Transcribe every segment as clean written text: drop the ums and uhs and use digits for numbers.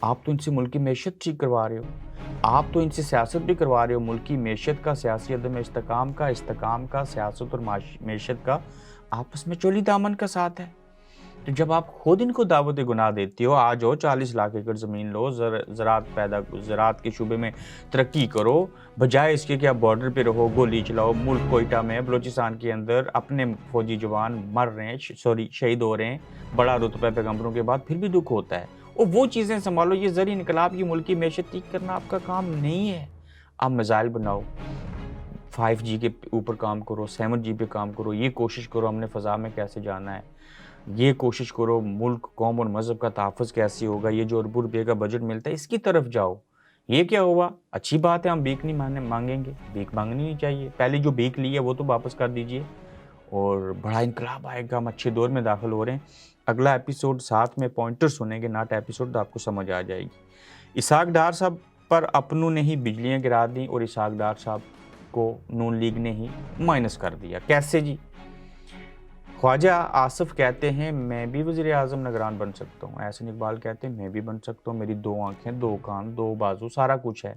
آپ تو ان سے ملک کی معیشت ٹھیک کروا رہے ہو، آپ تو ان سے سیاست بھی کروا رہے ہو، ملک کی معیشت کا، سیاسی عدم استحکام کا سیاست اور معیشت کا آپس میں چولی دامن کا ساتھ ہے۔ تو جب آپ خود ان کو دعوت گناہ دیتے ہو، آ جاؤ 40 لاکھ ایکڑ زمین لو، زراعت کے شعبے میں ترقی کرو، بجائے اس کے کہ آپ بارڈر پہ رہو، گولی چلاؤ۔ ملک کوئٹہ میں بلوچستان کے اندر اپنے فوجی جوان مر رہے ہیں، شہید ہو رہے ہیں، بڑا رتبہ پیغمبروں کے بعد، پھر بھی دکھ ہوتا ہے۔ اور وہ چیزیں سنبھالو، یہ زرعی انقلاب، یہ ملک کی معیشت ٹھیک کرنا آپ کا کام نہیں ہے۔ آپ میزائل بناؤ، 5G کے اوپر کام کرو، 7G پہ کام کرو، یہ کوشش کرو ہم نے فضا میں کیسے جانا ہے، یہ کوشش کرو ملک، قوم اور مذہب کا تحفظ کیسے ہوگا، یہ جو اربوں روپے کا بجٹ ملتا ہے اس کی طرف جاؤ۔ یہ کیا ہوا؟ اچھی بات ہے، ہم بھیک نہیں مانگیں گے، بھیک مانگنی نہیں چاہیے، پہلے جو بھیک لی ہے وہ تو واپس کر دیجئے، اور بڑا انقلاب آئے گا، ہم اچھے دور میں داخل ہو رہے ہیں۔ اگلا ایپیسوڈ ساتھ میں پوائنٹر سنیں گے، ناٹ ایپیسوڈ، تو آپ کو سمجھ آ جائے گی۔ اسحاق ڈار صاحب پر اپنوں نے ہی بجلیاں گرا دیں اور اسحاق ڈار صاحب کو نون لیگ نے ہی مائنس کر دیا۔ کیسے جی؟ خواجہ آصف کہتے ہیں میں بھی وزیر اعظم نگران بن سکتا ہوں، احسن اقبال کہتے ہیں میں بھی بن سکتا ہوں، میری 2 آنکھیں، 2 کان، 2 بازو، سارا کچھ ہے،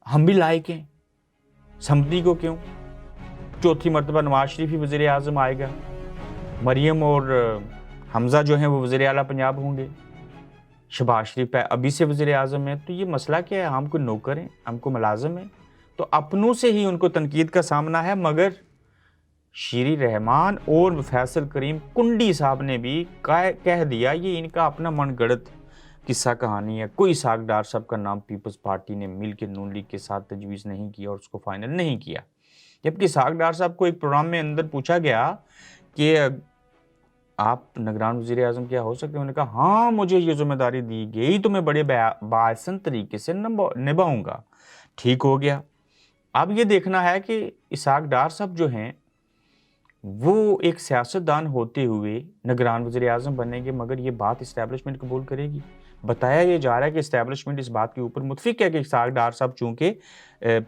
ہم بھی لائق ہیں، سمپتی کو کیوں؟ چوتھی مرتبہ نواز شریف ہی وزیر اعظم آئے گا، مریم اور حمزہ جو ہیں وہ وزیر اعلیٰ پنجاب ہوں گے، شہباز شریف ابھی سے وزیر اعظم ہیں، تو یہ مسئلہ کیا ہے؟ ہم کو نوکر ہیں، ہم کو ملازم ہیں، تو اپنوں سے ہی ان کو تنقید کا سامنا ہے۔ مگر شیری رحمان اور فیصل کریم کنڈی صاحب نے بھی کہہ دیا یہ ان کا اپنا من گڑت قصہ کہانی ہے، کوئی اسحاق ڈار صاحب کا نام پیپلز پارٹی نے مل کے نون لیگ کے ساتھ تجویز نہیں کیا اور اس کو فائنل نہیں کیا۔ جبکہ اسحاق ڈار صاحب کو ایک پروگرام میں اندر پوچھا گیا کہ آپ نگران وزیر اعظم کیا ہو سکتے ہیں؟ انہوں نے کہا ہاں مجھے یہ ذمہ داری دی گئی تو میں بڑے بااحسن طریقے سے نبھاؤں گا۔ ٹھیک ہو گیا۔ اب یہ دیکھنا ہے کہ اسحاق ڈار صاحب جو ہیں وہ ایک سیاستدان ہوتے ہوئے نگران وزیر اعظم بنیں گے، مگر یہ بات اسٹیبلشمنٹ قبول کرے گی؟ بتایا یہ جا رہا ہے کہ اسٹیبلشمنٹ اس بات کے اوپر متفق ہے کہ اسحاق ڈار صاحب چونکہ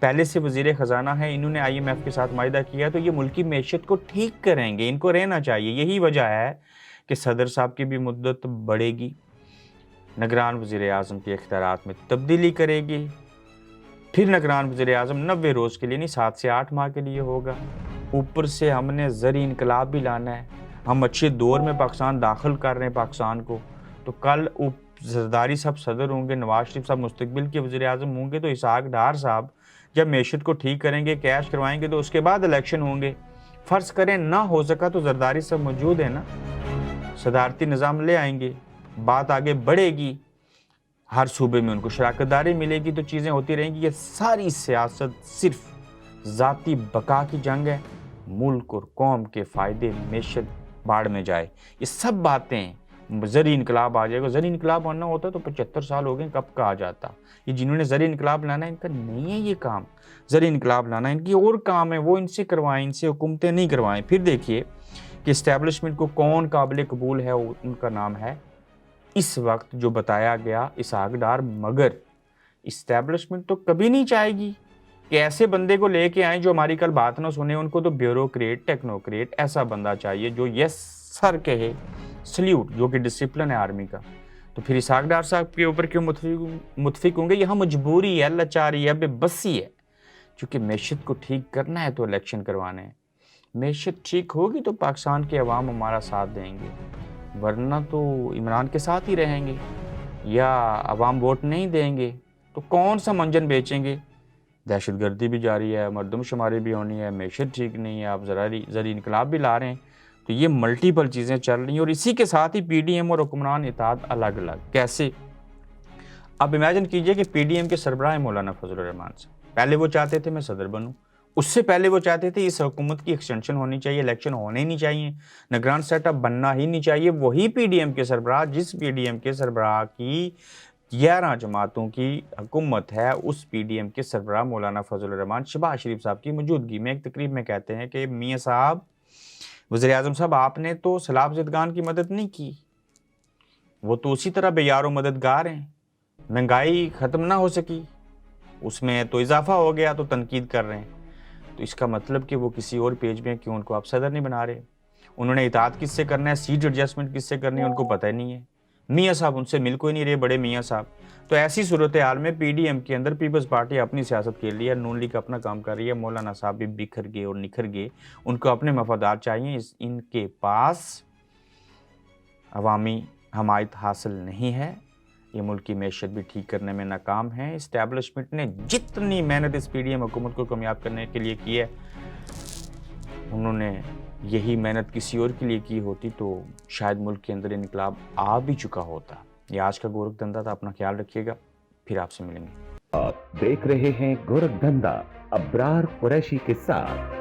پہلے سے وزیر خزانہ ہیں، انہوں نے IMF کے ساتھ معاہدہ کیا تو یہ ملکی معیشت کو ٹھیک کریں گے، ان کو رہنا چاہیے۔ یہی وجہ ہے کہ صدر صاحب کی بھی مدت بڑھے گی، نگران وزیر اعظم کے اختیارات میں تبدیلی کرے گی، پھر نگران وزیر اعظم 90 روز کے لیے نہیں 7 سے 8 ماہ کے لیے ہوگا۔ اوپر سے ہم نے زرعی انقلاب بھی لانا ہے، ہم اچھے دور میں پاکستان داخل کر رہے ہیں پاکستان کو، تو کل زرداری صاحب صدر ہوں گے، نواز شریف صاحب مستقبل کے وزیر اعظم ہوں گے، تو اسحاق ڈار صاحب جب معیشت کو ٹھیک کریں گے، کیش کروائیں گے، تو اس کے بعد الیکشن ہوں گے۔ فرض کریں نہ ہو سکا تو زرداری صاحب موجود ہیں نا، صدارتی نظام لے آئیں گے، بات آگے بڑھے گی، ہر صوبے میں ان کو شراکت داری ملے گی، تو چیزیں ہوتی رہیں گی۔ یہ ساری سیاست صرف ذاتی بقا کی جنگ ہے، ملک اور قوم کے فائدے، معیشت باڑ میں جائے، یہ سب باتیں۔ زرعی انقلاب آ جائے گا، زرعی انقلاب آنا ہوتا تو 75 سال ہو گئے، کب کا آ جاتا۔ یہ جنہوں نے زرعی انقلاب لانا ہے ان کا نہیں ہے یہ کام، زرعی انقلاب لانا ان کی اور کام ہے، وہ ان سے کروائیں، ان سے حکومتیں نہیں کروائیں۔ پھر دیکھیے کہ اسٹیبلشمنٹ کو کون قابل قبول ہے، ان کا نام ہے اس وقت جو بتایا گیا اسحاق ڈار، مگر اسٹیبلشمنٹ تو کبھی نہیں چاہے گی کہ ایسے بندے کو لے کے آئیں جو ہماری کل بات نہ سنے، ان کو تو بیوروکریٹ، ٹیکنوکریٹ ایسا بندہ چاہیے جو یس سر کہے، سلیوٹ، جو کہ ڈسپلن ہے آرمی کا۔ تو پھر اسحاق ڈار صاحب کے اوپر کیوں متفق ہوں گے؟ یہاں مجبوری ہے، لاچاری ہے، بے بسی ہے، چونکہ معیشت کو ٹھیک کرنا ہے تو الیکشن کروانے ہیں۔ معیشت ٹھیک ہوگی تو پاکستان کے عوام ہمارا ساتھ دیں گے، ورنہ تو عمران کے ساتھ ہی رہیں گے، یا عوام ووٹ نہیں دیں گے تو کون سا منجن بیچیں گے؟ دہشت گردی بھی جاری ہے، مردم شماری بھی ہونی ہے، معیشت ٹھیک نہیں ہے، آپ زرعی انقلاب بھی لا رہے ہیں، تو یہ ملٹیپل چیزیں چل رہی ہیں، اور اسی کے ساتھ ہی PDM اور حکمران اتحاد الگ الگ۔ کیسے؟ اب امیجن کیجئے کہ PDM کے سربراہ مولانا فضل الرحمان صاحب، پہلے وہ چاہتے تھے میں صدر بنوں، اس سے پہلے وہ چاہتے تھے اس حکومت کی ایکسٹینشن ہونی چاہیے، الیکشن ہونے ہی نہیں چاہیے، نگران سیٹ اپ بننا ہی نہیں چاہیے۔ وہی PDM کے سربراہ، جس PDM کے سربراہ کی 11 جماعتوں کی حکومت ہے، اس PDM کے سربراہ مولانا فضل الرحمان شہباز شریف صاحب کی موجودگی میں ایک تقریب میں کہتے ہیں کہ میاں صاحب، وزیر اعظم صاحب، آپ نے تو سیلاب زدگان کی مدد نہیں کی، وہ تو اسی طرح بے یار و مددگار ہیں، مہنگائی ختم نہ ہو سکی، اس میں تو اضافہ ہو گیا تو تنقید کر رہے ہیں، تو اس کا مطلب کہ وہ کسی اور پیج میں کیوں ان کو آپ صدر نہیں بنا رہے؟ انہوں نے اطاعت کس سے کرنا ہے، سیٹ ایڈجسٹمنٹ کس سے کرنی ہے، ان کو پتہ ہی نہیں ہے۔ میاں صاحب ان سے مل کوئی نہیں رہے، بڑے میاں صاحب تو ایسی صورتحال میں پی ڈی ایم کے اندر پیپلز پارٹی اپنی سیاست کے لیے، نون لیگ اپنا کام کر رہی ہے، مولانا صاحب بھی بکھر گئے اور نکھر گئے، ان کو اپنے مفادات چاہیے، ان کے پاس عوامی حمایت حاصل نہیں ہے، یہ ملک کی معیشت بھی ٹھیک کرنے میں ناکام ہے۔ اسٹیبلشمنٹ نے جتنی محنت اس پی ڈی ایم حکومت کو کامیاب کرنے کے لیے کی ہے، انہوں نے یہی محنت کسی اور کے لیے کی ہوتی تو شاید ملک کے اندر انقلاب آ بھی چکا ہوتا۔ یہ آج کا گورکھ دھندا تھا، اپنا خیال رکھیے گا، پھر آپ سے ملیں گے۔ آپ دیکھ رہے ہیں گورکھ دھندا ابرار قریشی کے ساتھ۔